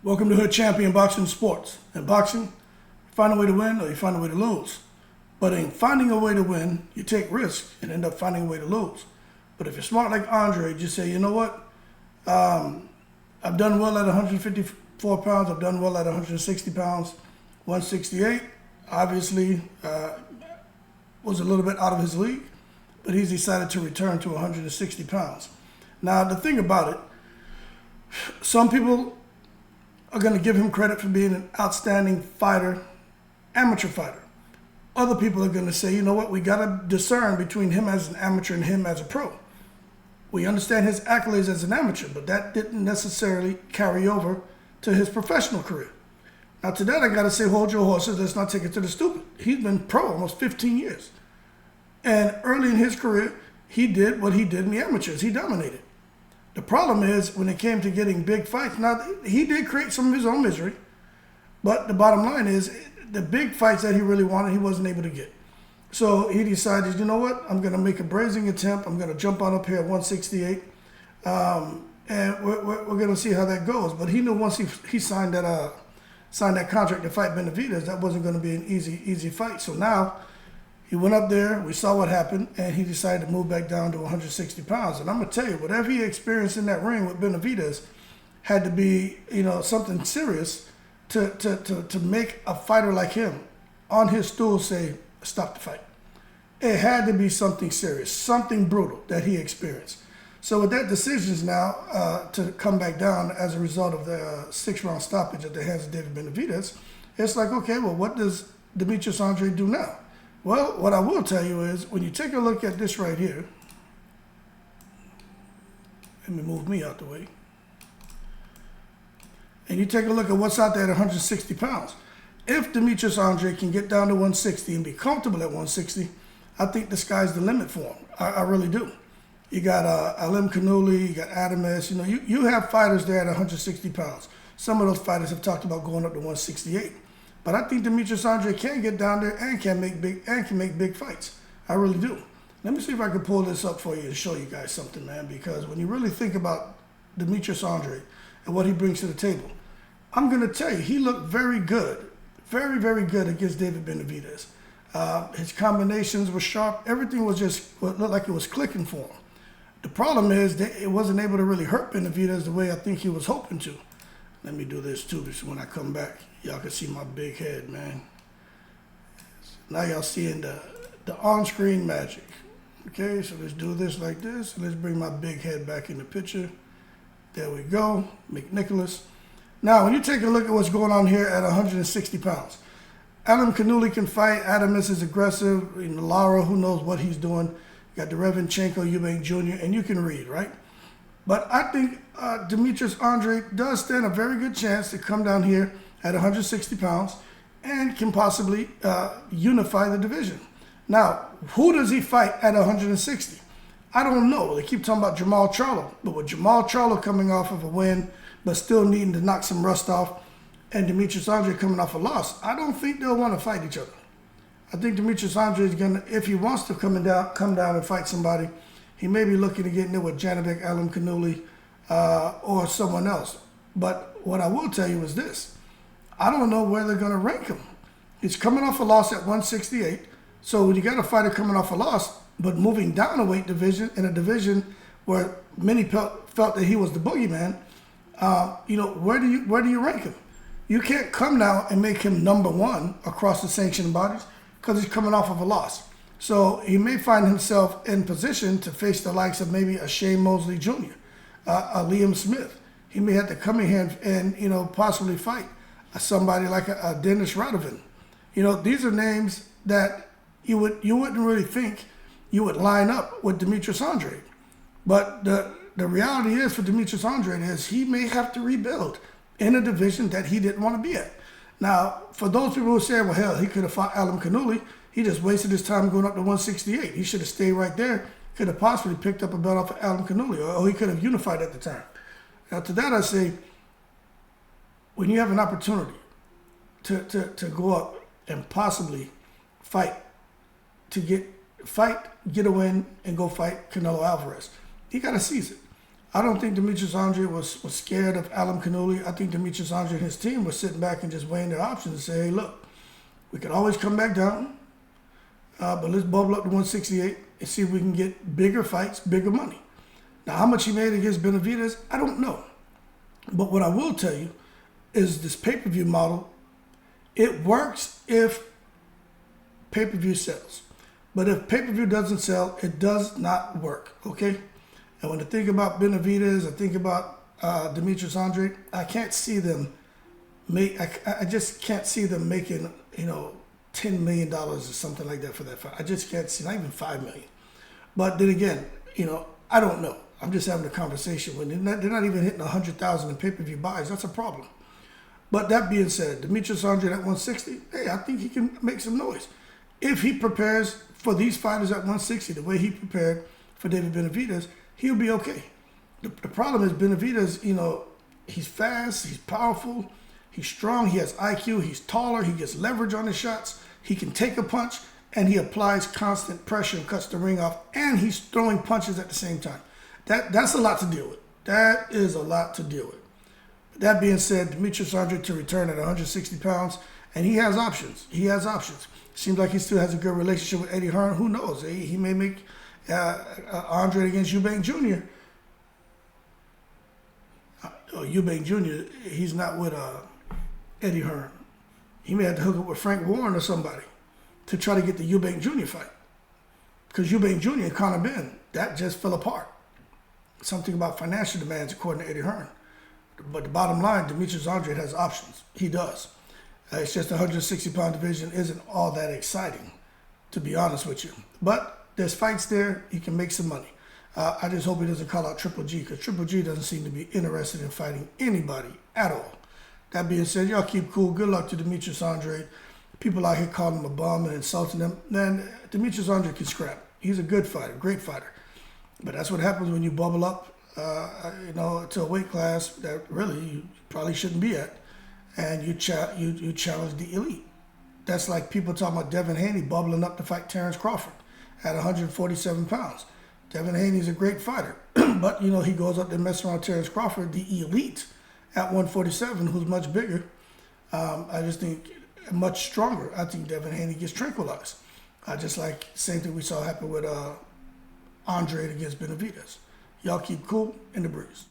Welcome to Hood Champion Boxing Sports. In boxing, you find a way to win or you find a way to lose. But in finding a way to win, you take risks and end up finding a way to lose. But if you're smart like Andrade, just say, you know what? I've done well at 154 pounds. I've done well at 160 pounds. 168, obviously, was a little bit out of his league. But he's decided to return to 160 pounds. Now, the thing about it, some people are going to give him credit for being an outstanding fighter, amateur fighter. Other people are going to say, you know what, we got to discern between him as an amateur and him as a pro. We understand his accolades as an amateur, but that didn't necessarily carry over to his professional career. Now to that I got to say, hold your horses, let's not take it to the stupid. He's been pro almost 15 years. And early in his career, he did what he did in the amateurs. He dominated. The problem is when it came to getting big fights, now he did create some of his own misery, but the bottom line is the big fights that he really wanted, he wasn't able to get. So he decided, you know what, I'm going to make a brazen attempt. I'm going to jump on up here at 168, and we're going to see how that goes. But he knew once he signed that contract to fight Benavidez, that wasn't going to be an easy fight. So now he went up there, we saw what happened, and he decided to move back down to 160 pounds. And I'm going to tell you, whatever he experienced in that ring with Benavidez had to be, something serious to make a fighter like him on his stool say, stop the fight. It had to be something serious, something brutal that he experienced. So with that decision now to come back down as a result of the 6-round stoppage at the hands of David Benavidez, it's like, okay, well, what does Demetrius Andrade do now? Well, what I will tell you is, when you take a look at this right here, let me move me out the way, and you take a look at what's out there at 160 pounds. If Demetrius Andrade can get down to 160 and be comfortable at 160, I think the sky's the limit for him. I really do. You got Alim Kanuli, you got Adames, you have fighters there at 160 pounds. Some of those fighters have talked about going up to 168. But I think Demetrius Andrade can get down there and can make big fights. I really do. Let me see if I can pull this up for you and show you guys something, man. Because when you really think about Demetrius Andrade and what he brings to the table, I'm going to tell you, he looked very good, very, very good against David Benavidez. His combinations were sharp. Everything was looked like it was clicking for him. The problem is that it wasn't able to really hurt Benavidez the way I think he was hoping to. Let me do this too, so when I come back, y'all can see my big head, man. Now y'all seeing the on-screen magic. Okay, so let's do this like this. Let's bring my big head back in the picture. There we go, McNicholas. Now, when you take a look at what's going on here at 160 pounds, Alim Kanuli can fight. Adames is aggressive. Lara, who knows what he's doing. You got Derevinchenko, Eubank Jr., and you can read, right? But I think Demetrius Andrade does stand a very good chance to come down here at 160 pounds and can possibly unify the division. Now, who does he fight at 160? I don't know. They keep talking about Jamal Charlo. But with Jamal Charlo coming off of a win, but still needing to knock some rust off, and Demetrius Andrade coming off a loss, I don't think they'll want to fight each other. I think Demetrius Andrade is going to, if he wants to come down and fight somebody, he may be looking to get in there with Janibek, Alim Kanuli, or someone else. But what I will tell you is this. I don't know where they're going to rank him. He's coming off a loss at 168. So when you got a fighter coming off a loss, but moving down a weight division, in a division where many felt that he was the boogeyman, where do you rank him? You can't come now and make him number one across the sanctioned bodies because he's coming off of a loss. So he may find himself in position to face the likes of maybe a Shane Mosley Jr., a Liam Smith. He may have to come in here and possibly fight somebody like a Dennis Radovan. These are names that you wouldn't really think you would line up with Demetrius Andrade. But the reality is for Demetrius Andrade is he may have to rebuild in a division that he didn't want to be at. Now, for those people who say, well, hell, he could have fought Alim Kanuli. He just wasted his time going up to 168. He should have stayed right there. Could have possibly picked up a belt off of Alim Kanuli, or he could have unified at the time. Now, to that I say, when you have an opportunity to go up and possibly fight, get a win and go fight Canelo Alvarez, you got to seize it. I don't think Demetrius Andrade was scared of Alan Cannoli. I think Demetrius Andrade and his team were sitting back and just weighing their options and say, hey, look, we can always come back down, but let's bubble up to 168 and see if we can get bigger fights, bigger money. Now, how much he made against Benavidez, I don't know. But what I will tell you is this pay-per-view model, it works if pay-per-view sells. But if pay-per-view doesn't sell, it does not work, okay? And when I think about Benavidez, I think about Demetrius Andrade, I can't see them I just can't see them making, $10 million or something like that for that fight. I just can't see, not even $5 million. But then again, I don't know. I'm just having a conversation. When they're not even hitting 100,000 in pay-per-view buys, that's a problem. But that being said, Demetrius Andrade at 160, hey, I think he can make some noise. If he prepares for these fighters at 160 the way he prepared for David Benavidez, he'll be okay. The problem is Benavidez, he's fast, he's powerful, he's strong, he has IQ, he's taller, he gets leverage on his shots, he can take a punch, and he applies constant pressure and cuts the ring off, and he's throwing punches at the same time. That's a lot to deal with. That is a lot to deal with. That being said, Demetrius Andrade to return at 160 pounds, and he has options. Seems like he still has a good relationship with Eddie Hearn. Who knows? He may make Andrade against Eubank Jr. Eubank Jr., he's not with Eddie Hearn. He may have to hook up with Frank Warren or somebody to try to get the Eubank Jr. fight. Because Eubank Jr. and Conor Benn, that just fell apart. Something about financial demands according to Eddie Hearn. But the bottom line, Demetrius Andrade has options. He does. It's just the 160-pound division isn't all that exciting, to be honest with you. But there's fights there. He can make some money. I just hope he doesn't call out Triple G, because Triple G doesn't seem to be interested in fighting anybody at all. That being said, y'all keep cool. Good luck to Demetrius Andrade. People out here calling him a bum and insulting him. Man, Demetrius Andrade can scrap. He's a good fighter, great fighter. But that's what happens when you bubble up, to a weight class that really you probably shouldn't be at, and you challenge the elite. That's like people talking about Devin Haney bubbling up to fight Terrence Crawford at 147 pounds. Devin Haney's a great fighter, but he goes up there messing around Terrence Crawford, the elite, at 147, who's much bigger. I just think much stronger. I think Devin Haney gets tranquilized. Just like same thing we saw happen with Andrade against Benavidez. Y'all keep cool in the breeze.